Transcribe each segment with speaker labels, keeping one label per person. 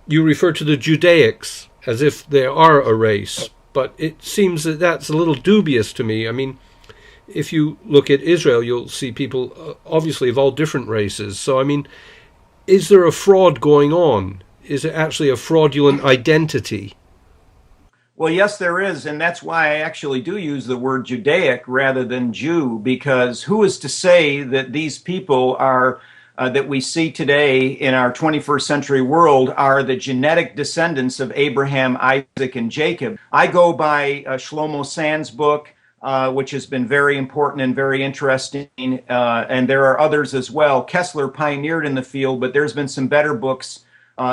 Speaker 1: you refer to the Judaics as if they are a race, but it seems that that's a little dubious to me. I mean, if you look at Israel, you'll see people obviously of all different races. So, I mean, is there a fraud going on? Is it actually a fraudulent identity?
Speaker 2: Well, yes, there is, and that's why I actually do use the word Judaic rather than Jew, because who is to say that these people are that we see today in our 21st century world are the genetic descendants of Abraham, Isaac, and Jacob? I go by Shlomo Sand's book, which has been very important and very interesting, and there are others as well. Kessler pioneered in the field, but there's been some better books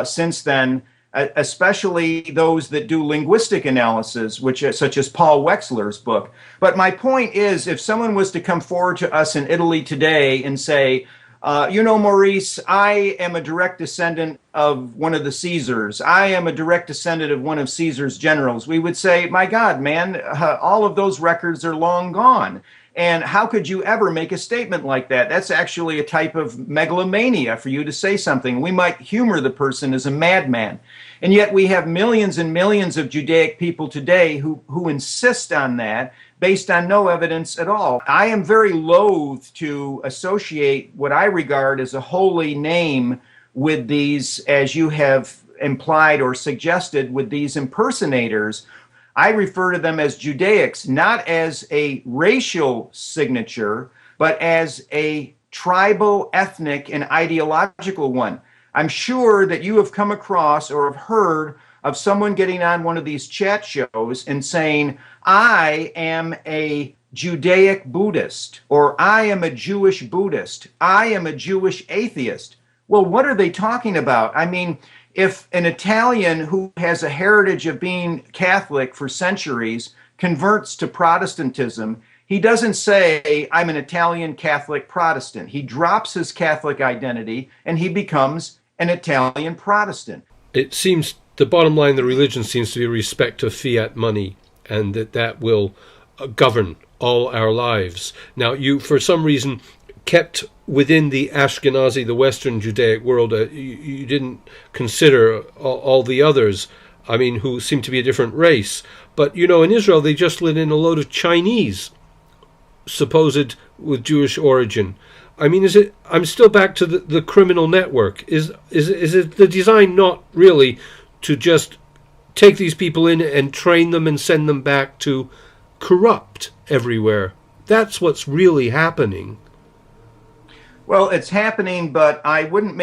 Speaker 2: since then, especially those that do linguistic analysis, such as Paul Wexler's book. But my point is, if someone was to come forward to us in Italy today and say, Maurice, I am a direct descendant of one of the Caesars. I am a direct descendant of one of Caesar's generals. We would say, my God, man, all of those records are long gone. And how could you ever make a statement like that? That's actually a type of megalomania for you to say something. We might humor the person as a madman. And yet we have millions and millions of Judaic people today who insist on that based on no evidence at all. I am very loath to associate what I regard as a holy name with these, as you have implied or suggested, with these impersonators. I refer to them as Judaics, not as a racial signature, but as a tribal, ethnic, and ideological one. I'm sure that you have come across or have heard of someone getting on one of these chat shows and saying, I am a Judaic Buddhist, or I am a Jewish Buddhist, I am a Jewish atheist. Well, what are they talking about? I mean, if an Italian who has a heritage of being Catholic for centuries converts to Protestantism, he doesn't say, I'm an Italian Catholic Protestant. He drops his Catholic identity and he becomes an Italian Protestant.
Speaker 1: It seems the bottom line, the religion seems to be respect of fiat money, and that will govern all our lives. Now, you, for some reason, kept within the Ashkenazi, the Western Judaic world. You didn't consider all the others, I mean, who seem to be a different race. But, in Israel, they just let in a load of Chinese, supposed with Jewish origin. I mean, I'm still back to the criminal network. Is it the design not really to just take these people in and train them and send them back to corrupt everywhere? That's what's really happening.
Speaker 2: Well, it's happening, but I wouldn't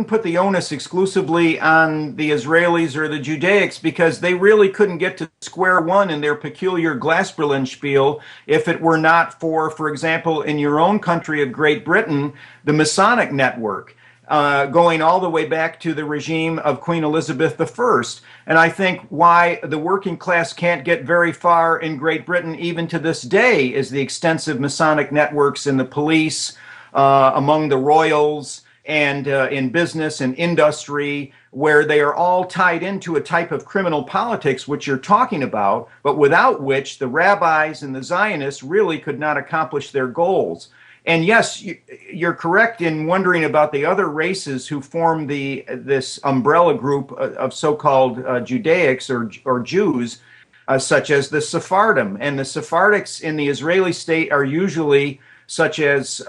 Speaker 2: put the onus exclusively on the Israelis or the Judaics, because they really couldn't get to square one in their peculiar Glasperlenspiel if it were not for example, in your own country of Great Britain, the Masonic network, going all the way back to the regime of Queen Elizabeth I. And I think why the working class can't get very far in Great Britain, even to this day, is the extensive Masonic networks in the police, among the royals, and in business and industry, where they are all tied into a type of criminal politics which you're talking about, but without which the rabbis and the Zionists really could not accomplish their goals. And yes, you're correct in wondering about the other races who form this umbrella group of so-called Judaics or Jews, such as the Sephardim. And the Sephardics in the Israeli state are usually, such as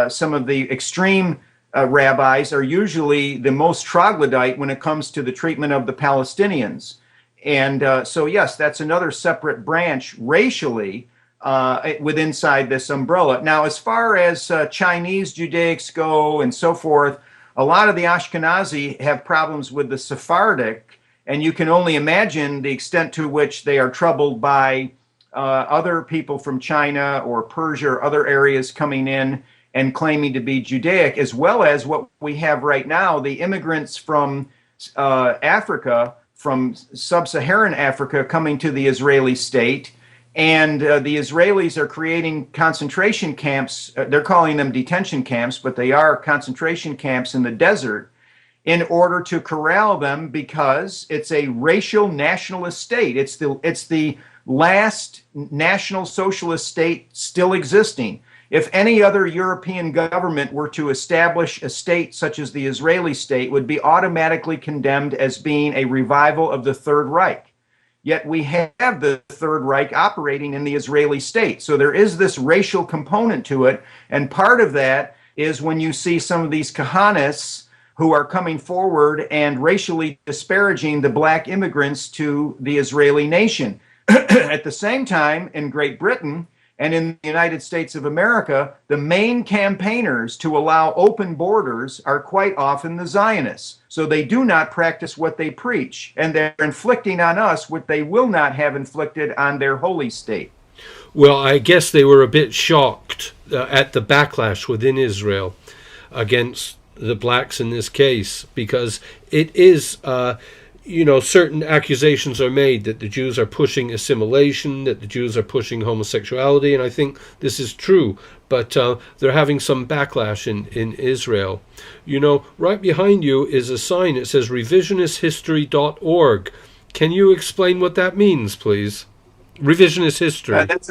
Speaker 2: some of the extreme rabbis, are usually the most troglodyte when it comes to the treatment of the Palestinians. And so, yes, that's another separate branch racially inside this umbrella. Now, as far as Chinese Judaics go and so forth, a lot of the Ashkenazi have problems with the Sephardic, and you can only imagine the extent to which they are troubled by other people from China or Persia or other areas coming in and claiming to be Judaic, as well as what we have right now, the immigrants from Africa, from sub-Saharan Africa, coming to the Israeli state. And the Israelis are creating concentration camps. They're calling them detention camps, but they are concentration camps in the desert, in order to corral them, because it's a racial nationalist state. It's the last national socialist state still existing. If any other European government were to establish a state such as the Israeli state, would be automatically condemned as being a revival of the Third Reich. Yet we have the Third Reich operating in the Israeli state. So there is this racial component to it. And part of that is when you see some of these Kahanists who are coming forward and racially disparaging the black immigrants to the Israeli nation. At the same time, in Great Britain and in the United States of America, the main campaigners to allow open borders are quite often the Zionists. So they do not practice what they preach, and they're inflicting on us what they will not have inflicted on their holy state.
Speaker 1: Well, I guess they were a bit shocked at the backlash within Israel against the blacks in this case, because it is, certain accusations are made that the Jews are pushing assimilation, that the Jews are pushing homosexuality, and I think this is true, but they're having some backlash in Israel. Right behind you is a sign. It says revisionisthistory.org. Can you explain what that means, please? Revisionist history.
Speaker 2: That's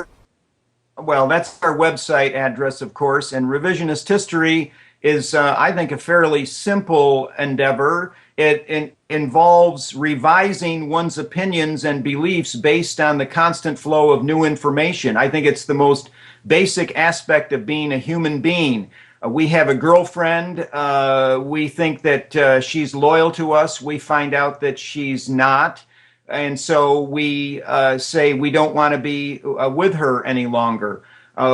Speaker 2: our website address, of course, and revisionist history is, I think, a fairly simple endeavor. It involves revising one's opinions and beliefs based on the constant flow of new information. I think it's the most basic aspect of being a human being. We have a girlfriend. We think that she's loyal to us. We find out that she's not. And so we say we don't want to be with her any longer.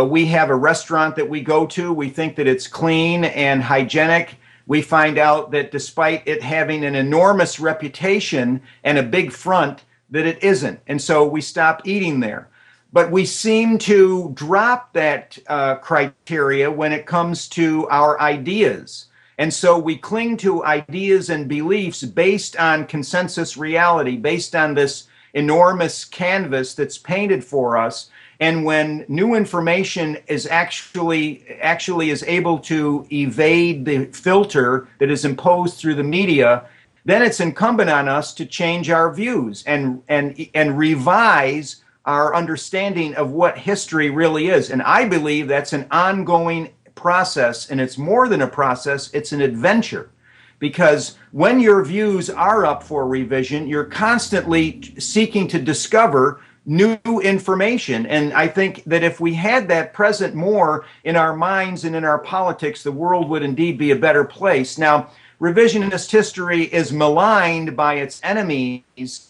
Speaker 2: We have a restaurant that we go to. We think that it's clean and hygienic. We find out that despite it having an enormous reputation and a big front, that it isn't. And so we stop eating there. But we seem to drop that criteria when it comes to our ideas. And so we cling to ideas and beliefs based on consensus reality, based on this enormous canvas that's painted for us. And when new information is actually is able to evade the filter that is imposed through the media, then it's incumbent on us to change our views and revise our understanding of what history really is. And I believe that's an ongoing process, and it's more than a process, it's an adventure. Because when your views are up for revision, you're constantly seeking to discover new information. And I think that if we had that present more in our minds and in our politics, the world would indeed be a better place. Now, revisionist history is maligned by its enemies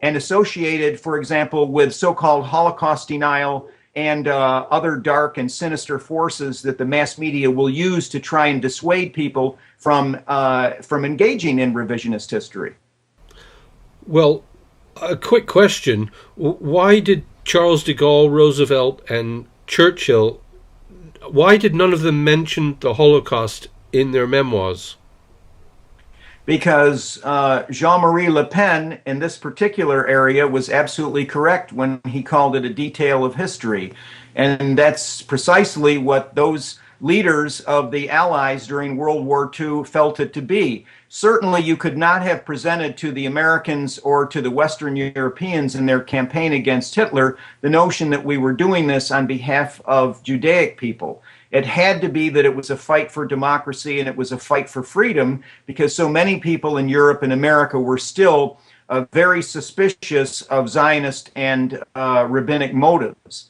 Speaker 2: and associated, for example, with so-called Holocaust denial and other dark and sinister forces that the mass media will use to try and dissuade people from engaging in revisionist history.
Speaker 1: Well, a quick question. Why did Charles de Gaulle, Roosevelt, and Churchill, why did none of them mention the Holocaust in their memoirs?
Speaker 2: Because Jean-Marie Le Pen in this particular area was absolutely correct when he called it a detail of history. And that's precisely what those leaders of the Allies during World War II felt it to be. Certainly you could not have presented to the Americans or to the Western Europeans in their campaign against Hitler the notion that we were doing this on behalf of Judaic people. It had to be that it was a fight for democracy and it was a fight for freedom, because so many people in Europe and America were still very suspicious of Zionist and rabbinic motives.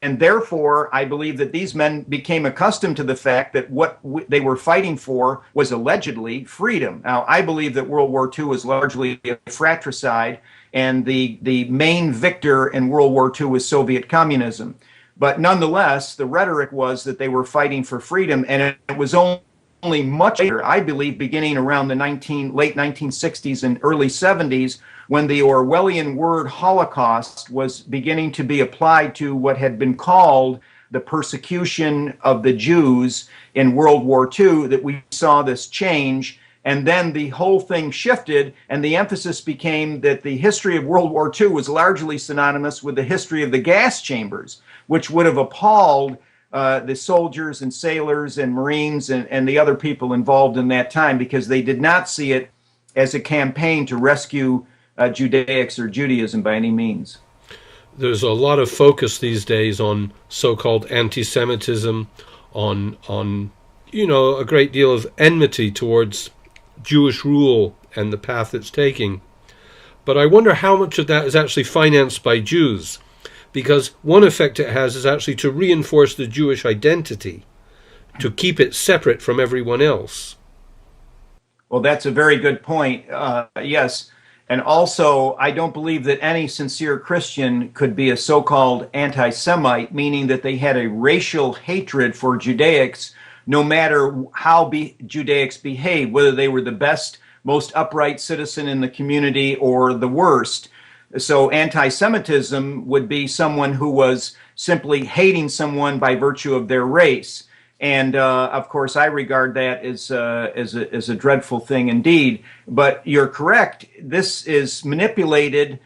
Speaker 2: And therefore, I believe that these men became accustomed to the fact that what they were fighting for was allegedly freedom. Now, I believe that World War II was largely a fratricide, and the main victor in World War II was Soviet communism. But nonetheless, the rhetoric was that they were fighting for freedom, and it was only much later, I believe, beginning around the late 1960s and early 70s, when the Orwellian word Holocaust was beginning to be applied to what had been called the persecution of the Jews in World War II, that we saw this change. And then the whole thing shifted, and the emphasis became that the history of World War II was largely synonymous with the history of the gas chambers, which would have appalled the soldiers and sailors and Marines and the other people involved in that time, because they did not see it as a campaign to rescue Judaics or Judaism by any means.
Speaker 1: There's a lot of focus these days on so-called anti-Semitism, on a great deal of enmity towards Jewish rule and the path it's taking. But I wonder how much of that is actually financed by Jews, because one effect it has is actually to reinforce the Jewish identity, to keep it separate from everyone else.
Speaker 2: Well, that's a very good point. Yes. And also, I don't believe that any sincere Christian could be a so-called anti-Semite, meaning that they had a racial hatred for Judaics, no matter how Judaics behaved, whether they were the best, most upright citizen in the community or the worst. So anti-Semitism would be someone who was simply hating someone by virtue of their race. And of course, I regard that as a dreadful thing indeed. But you're correct. This is manipulated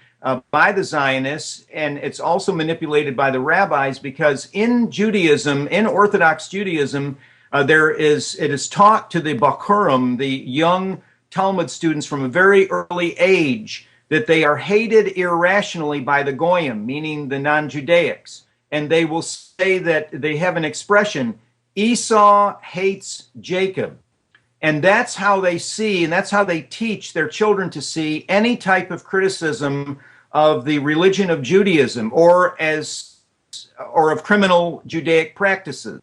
Speaker 2: by the Zionists, and it's also manipulated by the rabbis, because in Judaism, in Orthodox Judaism, it is taught to the Bakurim, the young Talmud students from a very early age, that they are hated irrationally by the Goyim, meaning the non-Judaics. And they will say that they have an expression, Esau hates Jacob. And that's how they see, and that's how they teach their children to see any type of criticism of the religion of Judaism or of criminal Judaic practices.